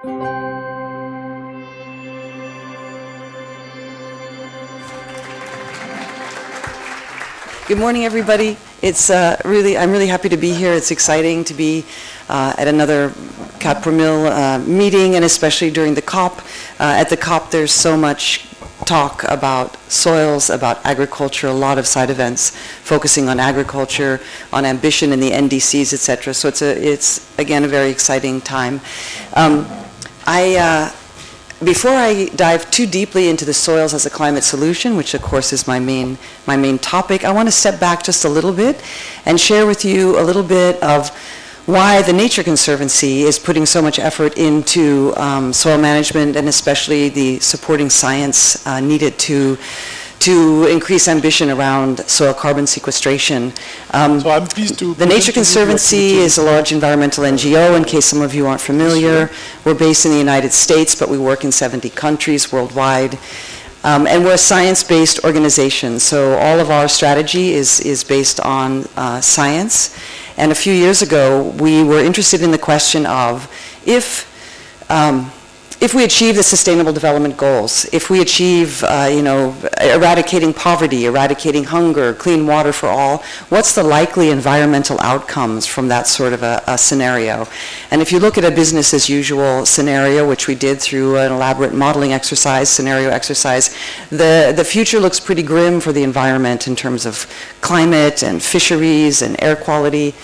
Good morning, everybody. It's I'm really happy to be here. It's exciting to be at another Cap per Mil meeting, and especially during the COP. At the COP, there's so much talk about soils, about agriculture, a lot of side events focusing on agriculture, on ambition in the NDCs, etc. So it's again a very exciting time. Before I dive too deeply into the soils as a climate solution, which of course is my main topic, I want to step back just a little bit and share with you a little bit of why the Nature Conservancy is putting so much effort into soil management, and especially the supporting science needed to increase ambition around soil carbon sequestration. So I'm pleased to... The Nature Conservancy is a large environmental NGO, in case some of you aren't familiar. We're based in the United States, but we work in 70 countries worldwide. And we're a science-based organization, so all of our strategy is based on science. And a few years ago, we were interested in the question of if we achieve the Sustainable Development Goals, if we achieve, eradicating poverty, eradicating hunger, clean water for all, what's the likely environmental outcomes from that sort of a scenario? And if you look at a business as usual scenario, which we did through an elaborate modeling exercise, scenario exercise, the future looks pretty grim for the environment in terms of climate and fisheries and air quality.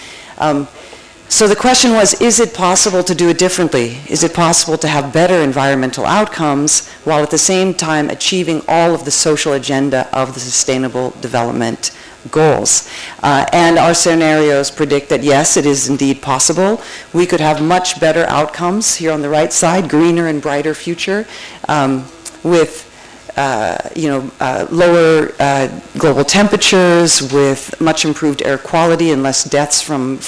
So the question was, is it possible to do it differently? Is it possible to have better environmental outcomes while at the same time achieving all of the social agenda of the Sustainable Development Goals? And our scenarios predict that yes, it is indeed possible. We could have much better outcomes here on the right side, greener and brighter future, with lower global temperatures, with much improved air quality and less deaths from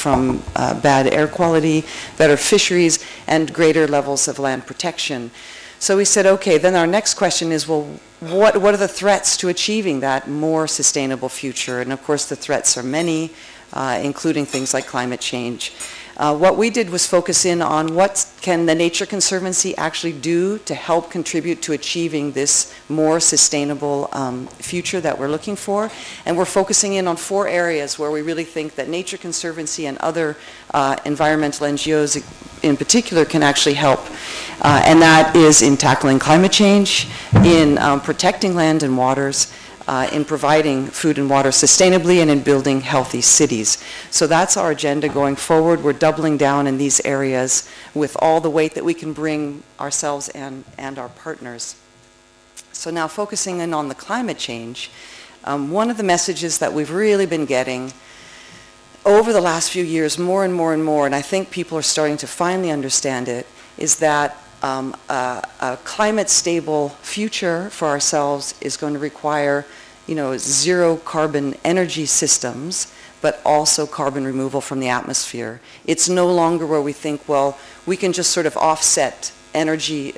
bad air quality, better fisheries, and greater levels of land protection. So we said, okay, then our next question is, well, what are the threats to achieving that more sustainable future? And of course, the threats are many, including things like climate change. What we did was focus in on what can the Nature Conservancy actually do to help contribute to achieving this more sustainable future that we're looking for. And we're focusing in on 4 areas where we really think that Nature Conservancy and other environmental NGOs in particular can actually help. And that is in tackling climate change, in protecting land and waters, in providing food and water sustainably, and in building healthy cities. So that's our agenda going forward. We're doubling down in these areas with all the weight that we can bring ourselves and our partners. So now focusing in on the climate change, one of the messages that we've really been getting over the last few years more and more and more, and I think people are starting to finally understand it, is that a climate stable future for ourselves is going to require zero carbon energy systems, but also carbon removal from the atmosphere. It's no longer where we think, well, we can just sort of offset energy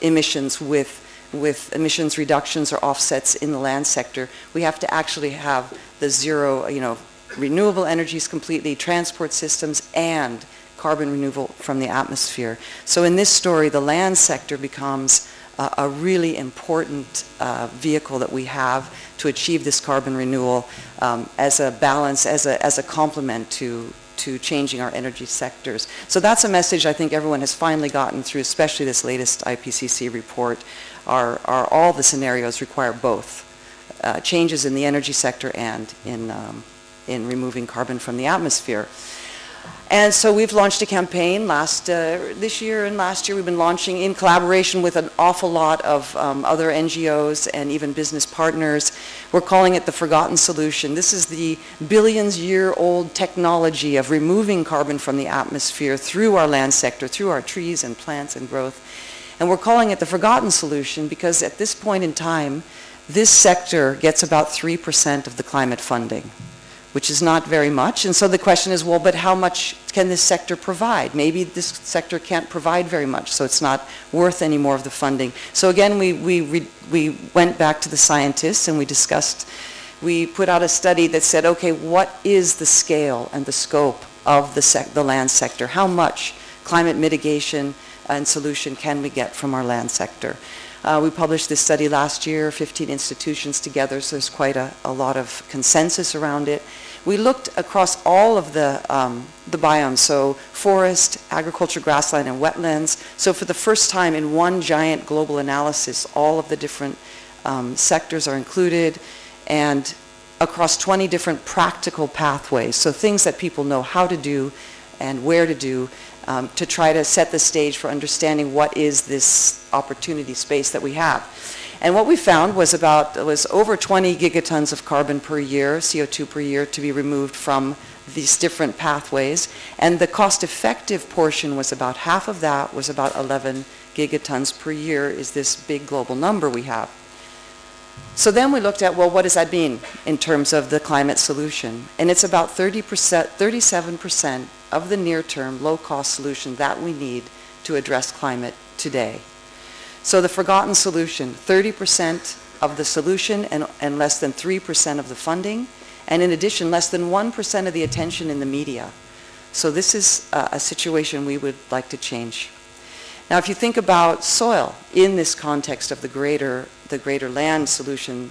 emissions with emissions reductions or offsets in the land sector. We have to actually have the zero, renewable energies completely, transport systems, and carbon removal from the atmosphere. So in this story, the land sector becomes a really important vehicle that we have to achieve this carbon renewal as a balance, as a complement to changing our energy sectors. So that's a message I think everyone has finally gotten through, especially this latest IPCC report. Are all the scenarios require both changes in the energy sector and in removing carbon from the atmosphere. And so we've launched a campaign this year and last year. We've been launching in collaboration with an awful lot of other NGOs and even business partners. We're calling it the Forgotten Solution. This is the billions-year-old technology of removing carbon from the atmosphere through our land sector, through our trees and plants and growth. And we're calling it the Forgotten Solution because at this point in time, this sector gets about 3% of the climate funding, which is not very much. And so the question is, well, but how much can this sector provide? Maybe this sector can't provide very much, so it's not worth any more of the funding. So again, we went back to the scientists and we put out a study that said, okay, what is the scale and the scope of the land sector? How much climate mitigation and solution can we get from our land sector. We published this study last year, 15 institutions together, so there's quite a lot of consensus around it. We looked across all of the biomes, so forest, agriculture, grassland, and wetlands. So for the first time in one giant global analysis, all of the different sectors are included, and across 20 different practical pathways, so things that people know how to do and where to do, to try to set the stage for understanding what is this opportunity space that we have. And what we found was over 20 gigatons of carbon per year, CO2 per year, to be removed from these different pathways. And the cost-effective portion was about half of that, was about 11 gigatons per year, is this big global number we have. So then we looked at, well, what does that mean in terms of the climate solution? And it's about 37% of the near-term low-cost solution that we need to address climate today. So the forgotten solution, 30% of the solution and less than 3% of the funding, and in addition, less than 1% of the attention in the media. So this is a situation we would like to change. Now, if you think about soil in this context of the greater land solution,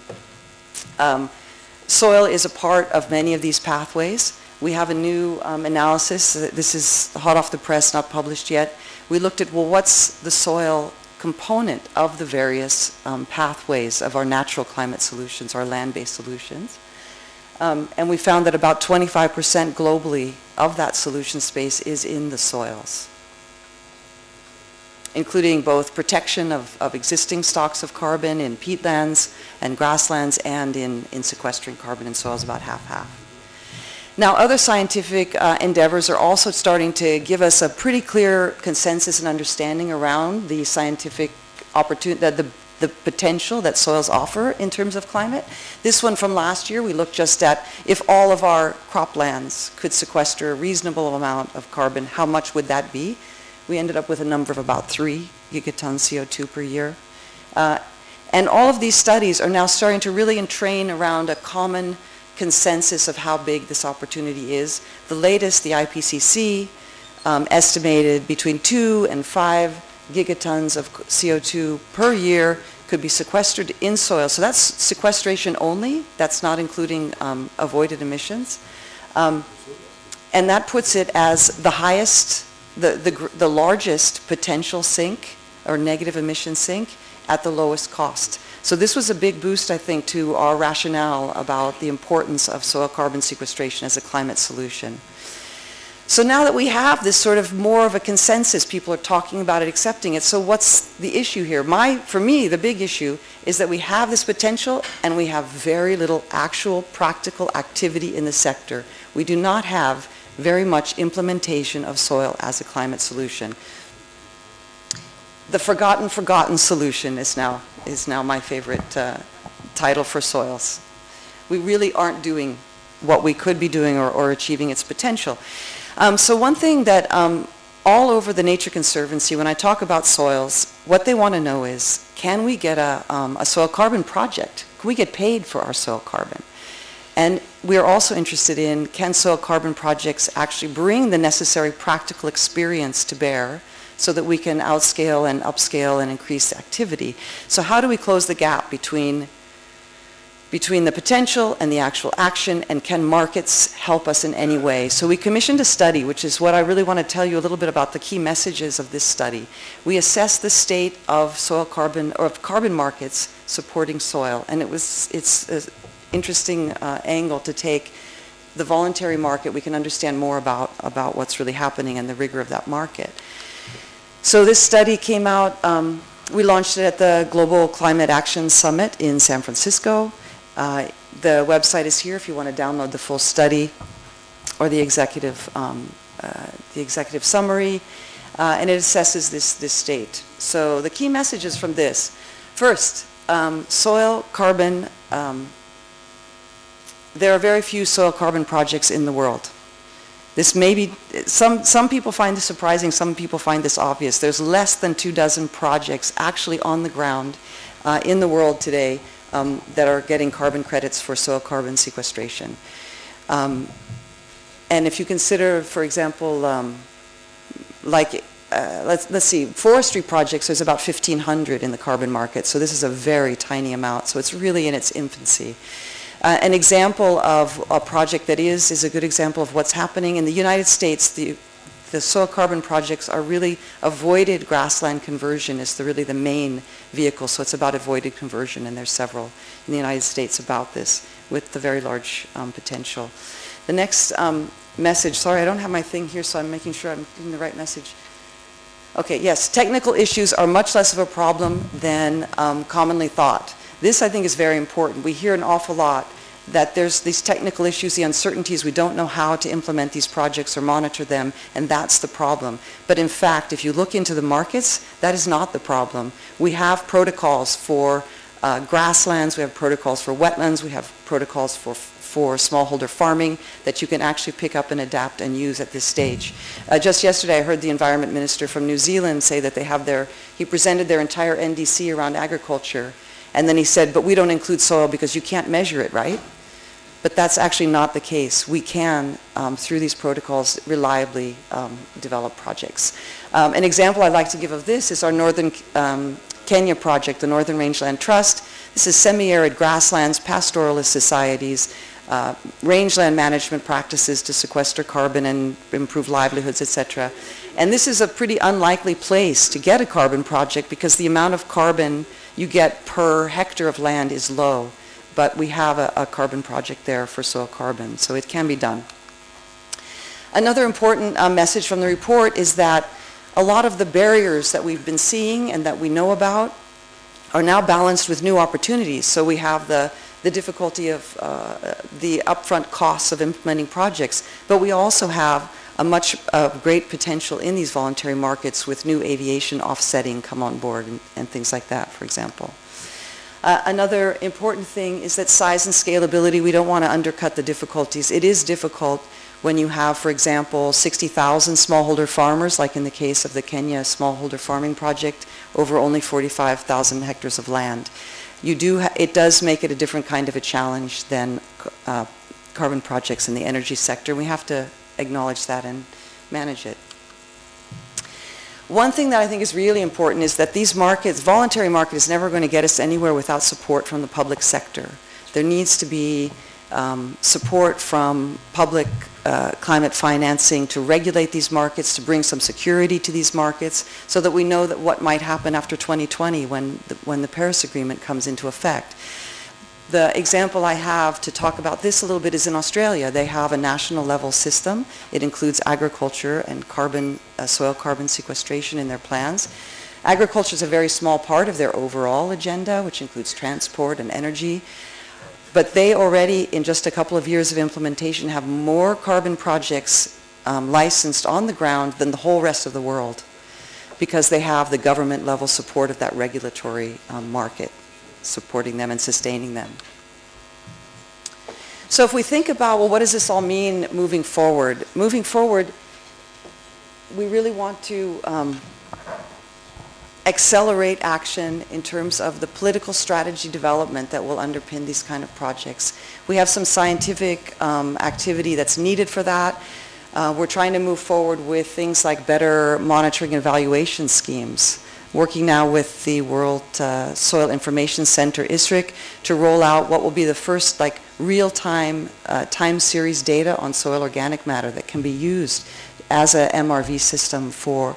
soil is a part of many of these pathways. We have a new analysis. This is hot off the press, not published yet. We looked at, well, what's the soil component of the various pathways of our natural climate solutions, our land-based solutions. And we found that about 25% globally of that solution space is in the soils, including both protection of existing stocks of carbon in peatlands and grasslands, and in sequestering carbon in soils, about half-half. Now, other scientific endeavors are also starting to give us a pretty clear consensus and understanding around the scientific opportunity, the potential that soils offer in terms of climate. This one from last year, we looked just at if all of our croplands could sequester a reasonable amount of carbon, how much would that be? We ended up with a number of about 3 gigatons CO2 per year. And all of these studies are now starting to really entrain around a common consensus of how big this opportunity is. The latest, the IPCC, estimated between 2 and 5 gigatons of CO2 per year could be sequestered in soil. So that's sequestration only. That's not including avoided emissions. And that puts it as the highest, the largest potential sink or negative emission sink at the lowest cost. So this was a big boost, I think, to our rationale about the importance of soil carbon sequestration as a climate solution. So now that we have this sort of more of a consensus, people are talking about it, accepting it, so what's the issue here? For me, the big issue is that we have this potential and we have very little actual practical activity in the sector. We do not have very much implementation of soil as a climate solution. The forgotten solution is now my favorite title for soils. We really aren't doing what we could be doing or achieving its potential. So one thing that all over the Nature Conservancy, when I talk about soils, what they want to know is, can we get a soil carbon project? Can we get paid for our soil carbon? And we are also interested in, can soil carbon projects actually bring the necessary practical experience to bear so that we can outscale and upscale and increase activity? So how do we close the gap between the potential and the actual action, and can markets help us in any way? So we commissioned a study, which is what I really want to tell you a little bit about the key messages of this study. We assessed the state of soil carbon, or of carbon markets supporting soil, and it's an interesting angle to take. The voluntary market, we can understand more about what's really happening and the rigor of that market. So this study came out, we launched it at the Global Climate Action Summit in San Francisco. The website is here if you want to download the full study or the executive summary, and it assesses this state. So the key messages from this: first, soil carbon. There are very few soil carbon projects in the world. This may be, some people find this surprising, some people find this obvious. There's less than 24 projects actually on the ground in the world today that are getting carbon credits for soil carbon sequestration. And if you consider, for example, like let's see, forestry projects, there's about 1,500 in the carbon market, so this is a very tiny amount, so it's really in its infancy. An example of a project that is a good example of what's happening. In the United States, the soil carbon projects are really avoided grassland conversion is really the main vehicle, so it's about avoided conversion, and there's several in the United States about this with the very large potential. The next message, sorry, I don't have my thing here, so I'm making sure I'm giving the right message. Okay, yes, technical issues are much less of a problem than commonly thought. This, I think, is very important. We hear an awful lot that there's these technical issues, the uncertainties, we don't know how to implement these projects or monitor them, and that's the problem. But in fact, if you look into the markets, that is not the problem. We have protocols for grasslands, we have protocols for wetlands, we have protocols for smallholder farming that you can actually pick up and adapt and use at this stage. Just yesterday I heard the Environment Minister from New Zealand say that they have he presented their entire NDC around agriculture, and then he said, but we don't include soil because you can't measure it, right? But that's actually not the case. We can, through these protocols, reliably develop projects. An example I'd like to give of this is our Northern Kenya project, the Northern Rangeland Trust. This is semi-arid grasslands, pastoralist societies, rangeland management practices to sequester carbon and improve livelihoods, etc. And this is a pretty unlikely place to get a carbon project because the amount of carbon you get per hectare of land is low. But we have a carbon project there for soil carbon, so it can be done. Another important message from the report is that a lot of the barriers that we've been seeing and that we know about are now balanced with new opportunities. So we have the difficulty of the upfront costs of implementing projects, but we also have a great potential in these voluntary markets with new aviation offsetting come on board and things like that, for example. Another important thing is that size and scalability, we don't want to undercut the difficulties. It is difficult when you have, for example, 60,000 smallholder farmers, like in the case of the Kenya smallholder farming project, over only 45,000 hectares of land. It does make it a different kind of a challenge than carbon projects in the energy sector. We have to acknowledge that and manage it. One thing that I think is really important is that these markets, voluntary market is never going to get us anywhere without support from the public sector. There needs to be support from public climate financing to regulate these markets, to bring some security to these markets, so that we know that what might happen after 2020 when the Paris Agreement comes into effect. The example I have to talk about this a little bit is in Australia. They have a national level system. It includes agriculture and soil carbon sequestration in their plans. Agriculture is a very small part of their overall agenda, which includes transport and energy. But they already, in just a couple of years of implementation, have more carbon projects licensed on the ground than the whole rest of the world, because they have the government level support of that regulatory market supporting them and sustaining them. So if we think about, well, what does this all mean moving forward? Moving forward, we really want to accelerate action in terms of the political strategy development that will underpin these kind of projects. We have some scientific activity that's needed for that. We're trying to move forward with things like better monitoring and evaluation schemes. Working now with the World Soil Information Center, ISRIC, to roll out what will be the first real-time time series data on soil organic matter that can be used as a MRV system for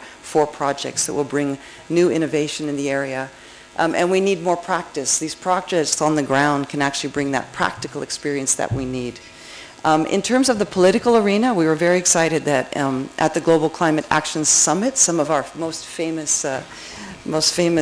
projects that will bring new innovation in the area. And we need more practice. These projects on the ground can actually bring that practical experience that we need. In terms of the political arena, we were very excited that at the Global Climate Action Summit, some of our most famous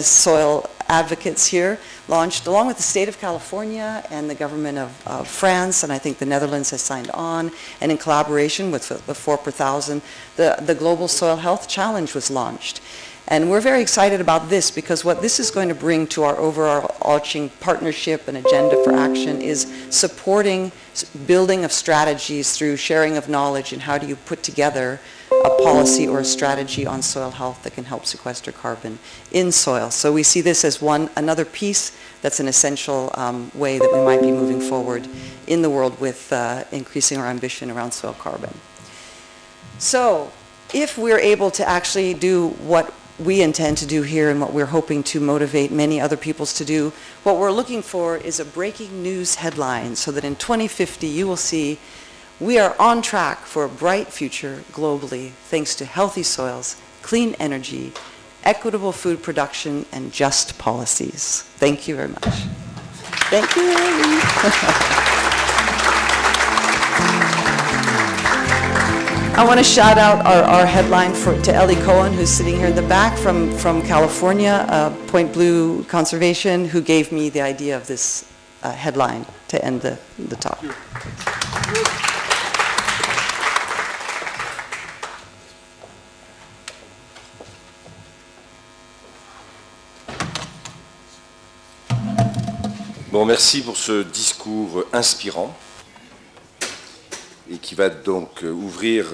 soil advocates here launched, along with the state of California and the government of France, and I think the Netherlands has signed on, and in collaboration with the 4 per Thousand, the Global Soil Health Challenge was launched. And we're very excited about this because what this is going to bring to our overarching partnership and agenda for action is supporting building of strategies through sharing of knowledge, and how do you put together a policy or a strategy on soil health that can help sequester carbon in soil. So we see this as another piece that's an essential way that we might be moving forward in the world with increasing our ambition around soil carbon. So if we're able to actually do what we intend to do here and what we're hoping to motivate many other peoples to do, what we're looking for is a breaking news headline so that in 2050 you will see we are on track for a bright future globally thanks to healthy soils, clean energy, equitable food production, and just policies. Thank you very much. Thank you. I want to shout out our headline to Ellie Cohen, who's sitting here in the back from California, Point Blue Conservation, who gave me the idea of this headline to end the talk. Bon, merci pour ce discours inspirant et qui va donc ouvrir